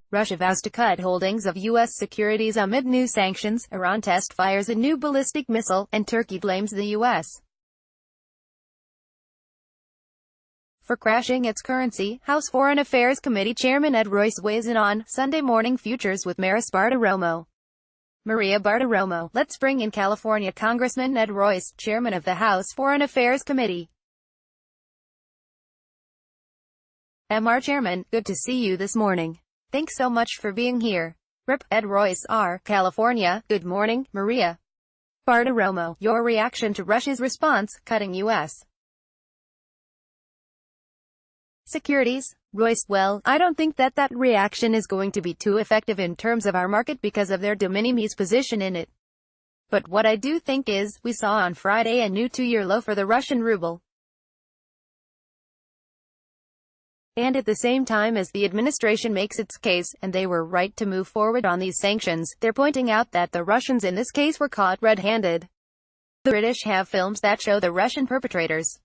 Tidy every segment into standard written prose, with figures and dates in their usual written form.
Russia vows to cut holdings of U.S. securities amid new sanctions, Iran test fires a new ballistic missile, and Turkey blames the U.S. for crashing its currency. House Foreign Affairs Committee Chairman Ed Royce weighs in on Sunday morning futures with Maria Bartiromo. Let's bring in California Congressman Ed Royce, Chairman of the House Foreign Affairs Committee. MR Chairman, good to see you this morning. Thanks so much for being here. Rep. Ed Royce, R. California. Good morning, Maria Bartiromo. Your reaction to Russia's response, cutting U.S. securities? Royce, well, I don't think that reaction is going to be too effective in terms of our market because of their de minimis position in it. But what I do think is, we saw on Friday a new two-year low for the Russian ruble. And at the same time as the administration makes its case, and they were right to move forward on these sanctions, they're pointing out that the Russians in this case were caught red-handed. The British have films that show the Russian perpetrators.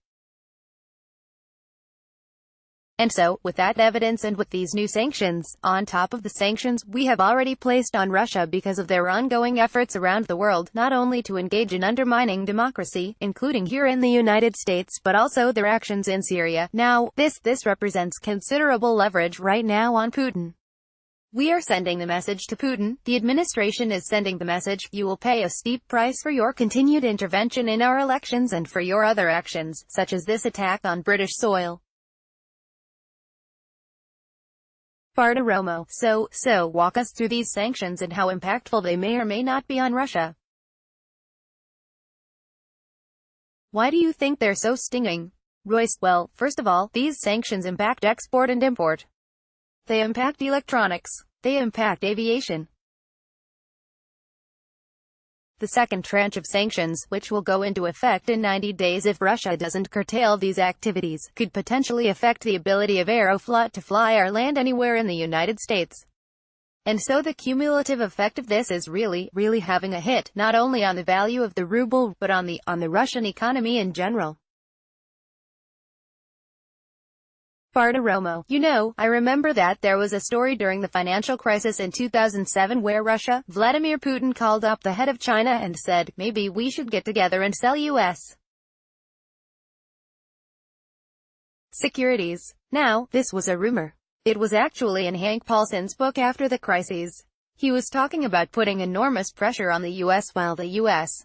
And so, with that evidence and with these new sanctions, on top of the sanctions we have already placed on Russia because of their ongoing efforts around the world, not only to engage in undermining democracy, including here in the United States, but also their actions in Syria. Now, this represents considerable leverage right now on Putin. We are sending the message to Putin, the administration is sending the message, you will pay a steep price for your continued intervention in our elections and for your other actions, such as this attack on British soil. Bartiromo, so walk us through these sanctions and how impactful they may or may not be on Russia. Why do you think they're so stinging? Royce, well, first of all, these sanctions impact export and import. They impact electronics. They impact aviation. The second tranche of sanctions, which will go into effect in 90 days if Russia doesn't curtail these activities, could potentially affect the ability of Aeroflot to fly or land anywhere in the United States. And so the cumulative effect of this is really having a hit, not only on the value of the ruble, but on the Russian economy in general. Bartiromo, you know, I remember that there was a story during the financial crisis in 2007 where Vladimir Putin called up the head of China and said, maybe we should get together and sell U.S. securities. Now, this was a rumor. It was actually in Hank Paulson's book After the Crises. He was talking about putting enormous pressure on the U.S. while the U.S.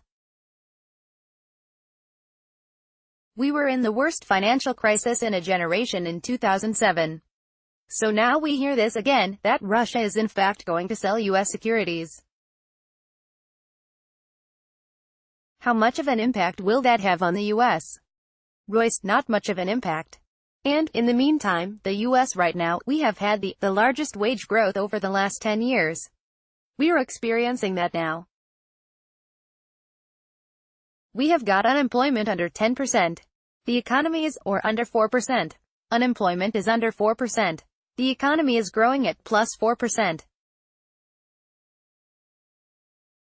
We were in the worst financial crisis in a generation in 2007. So now we hear this again, that Russia is in fact going to sell U.S. securities. How much of an impact will that have on the U.S.? Royce, not much of an impact. And, in the meantime, the U.S. right now, we have had the largest wage growth over the last 10 years. We are experiencing that now. We have got unemployment under 10%. The economy is, or under 4%. Unemployment is under 4%. The economy is growing at plus 4%.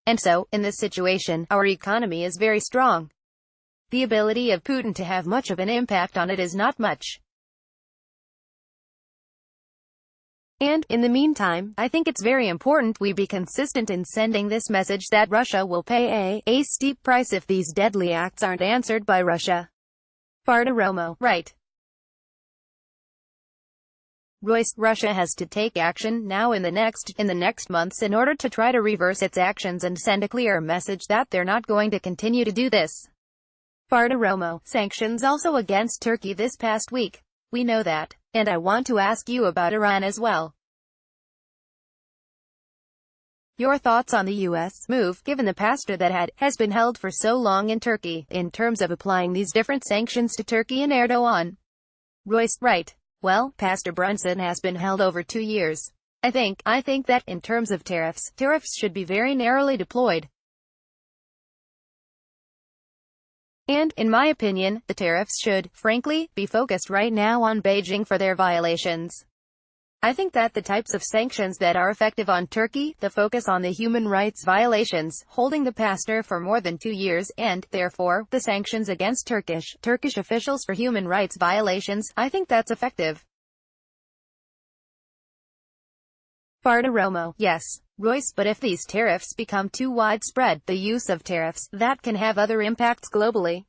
And so, in this situation, our economy is very strong. The ability of Putin to have much of an impact on it is not much. And, in the meantime, I think it's very important we be consistent in sending this message that Russia will pay a steep price if these deadly acts aren't answered by Russia. Bartiromo, right. Royce, Russia has to take action now in the next months in order to try to reverse its actions and send a clear message that they're not going to continue to do this. Bartiromo, sanctions also against Turkey this past week. We know that. And I want to ask you about Iran as well. Your thoughts on the U.S. move, given the pastor that has been held for so long in Turkey, in terms of applying these different sanctions to Turkey and Erdogan? Royce, right. Well, Pastor Brunson has been held over 2 years. I think that, in terms of tariffs should be very narrowly deployed. And, in my opinion, the tariffs should, frankly, be focused right now on Beijing for their violations. I think that the types of sanctions that are effective on Turkey, the focus on the human rights violations, holding the pastor for more than 2 years, and, therefore, the sanctions against Turkish officials for human rights violations, I think that's effective. Bartiromo: yes, Royce, but if these tariffs become too widespread, the use of tariffs, that can have other impacts globally.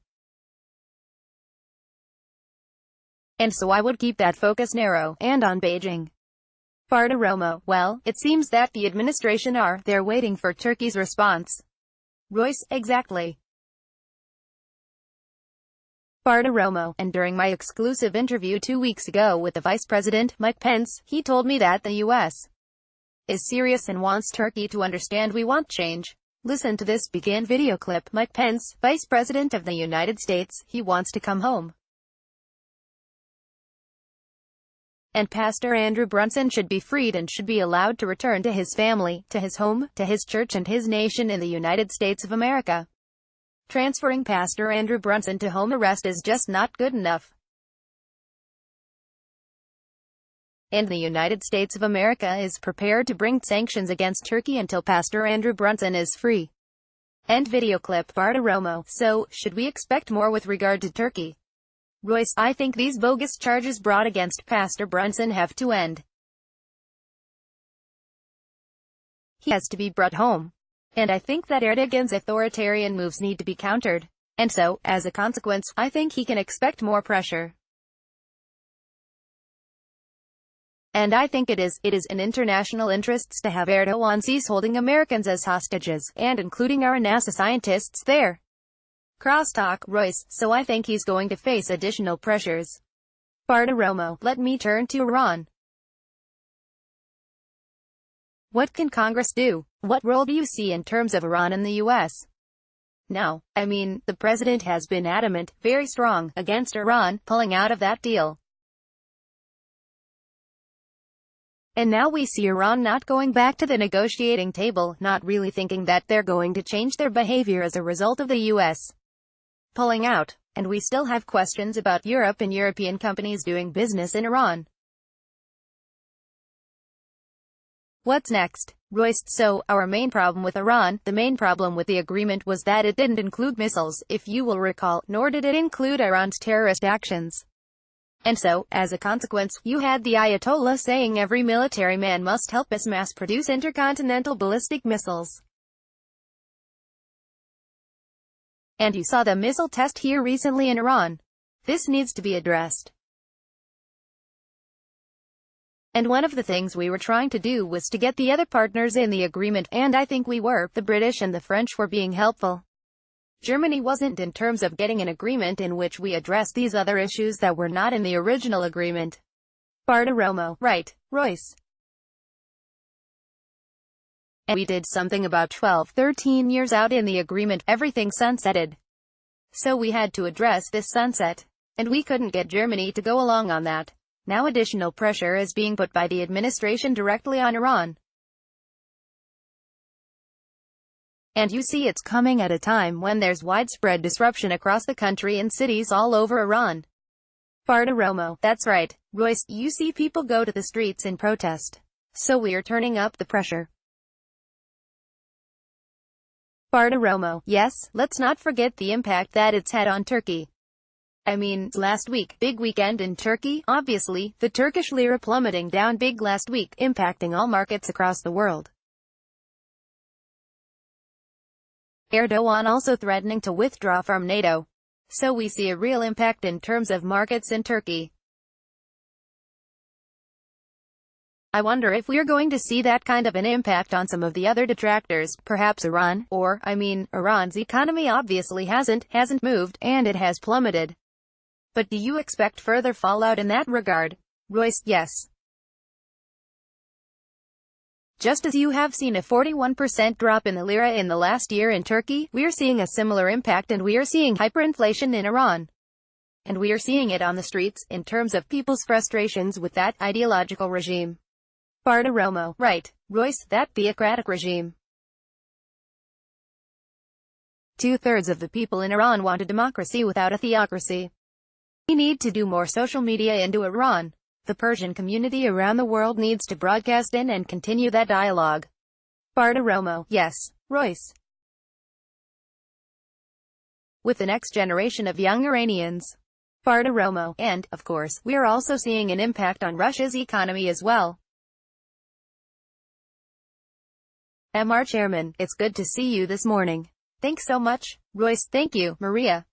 And so I would keep that focus narrow, and on Beijing. Bartiromo: well, it seems that the administration they're waiting for Turkey's response. Royce: exactly. Bartiromo: and during my exclusive interview 2 weeks ago with the Vice President, Mike Pence, he told me that the U.S. is serious and wants Turkey to understand we want change. Listen to this began video clip. Mike Pence, Vice President of the United States, he wants to come home. And Pastor Andrew Brunson should be freed and should be allowed to return to his family, to his home, to his church and his nation in the United States of America. Transferring Pastor Andrew Brunson to home arrest is just not good enough. And the United States of America is prepared to bring sanctions against Turkey until Pastor Andrew Brunson is free. End video clip. Bartiromo: so, should we expect more with regard to Turkey? Royce: I think these bogus charges brought against Pastor Brunson have to end. He has to be brought home. And I think that Erdogan's authoritarian moves need to be countered. And so, as a consequence, I think he can expect more pressure. And I think it is in international interests to have Erdogan cease holding Americans as hostages, and including our NASA scientists there. Crosstalk. Royce: so I think he's going to face additional pressures. Bartiromo: let me turn to Iran. What can Congress do? What role do you see in terms of Iran in the U.S.? Now, I mean, the president has been adamant, very strong, against Iran pulling out of that deal. And now we see Iran not going back to the negotiating table, not really thinking that they're going to change their behavior as a result of the U.S. pulling out. And we still have questions about Europe and European companies doing business in Iran. What's next? Royce: so, our main problem with Iran, the main problem with the agreement was that it didn't include missiles, if you will recall, nor did it include Iran's terrorist actions. And so, as a consequence, you had the Ayatollah saying every military man must help us mass-produce intercontinental ballistic missiles. And you saw the missile test here recently in Iran. This needs to be addressed. And one of the things we were trying to do was to get the other partners in the agreement, and I think we were. The British and the French were being helpful. Germany wasn't, in terms of getting an agreement in which we address these other issues that were not in the original agreement. Bartiromo: right, Royce. And we did something about 12-13 years out in the agreement, everything sunsetted. So we had to address this sunset. And we couldn't get Germany to go along on that. Now additional pressure is being put by the administration directly on Iran. And you see it's coming at a time when there's widespread disruption across the country in cities all over Iran. Bartiromo: that's right, Royce, you see people go to the streets in protest. So we're turning up the pressure. Bartiromo: yes, let's not forget the impact that it's had on Turkey. I mean, last week, big weekend in Turkey, obviously, the Turkish lira plummeting down big last week, impacting all markets across the world. Erdogan also threatening to withdraw from NATO. So we see a real impact in terms of markets in Turkey. I wonder if we're going to see that kind of an impact on some of the other detractors, perhaps Iran, or, I mean, Iran's economy obviously hasn't moved, and it has plummeted. But do you expect further fallout in that regard? Royce: yes. Just as you have seen a 41% drop in the lira in the last year in Turkey, we are seeing a similar impact, and we are seeing hyperinflation in Iran. And we are seeing it on the streets, in terms of people's frustrations with that ideological regime. Bartiromo: right, Royce, that theocratic regime. 2/3 of the people in Iran want a democracy without a theocracy. We need to do more social media into Iran. The Persian community around the world needs to broadcast in and continue that dialogue. Bartiromo: yes, Royce. With the next generation of young Iranians. Bartiromo: and, of course, we are also seeing an impact on Russia's economy as well. MR Chairman, it's good to see you this morning. Thanks so much. Royce, thank you. Maria.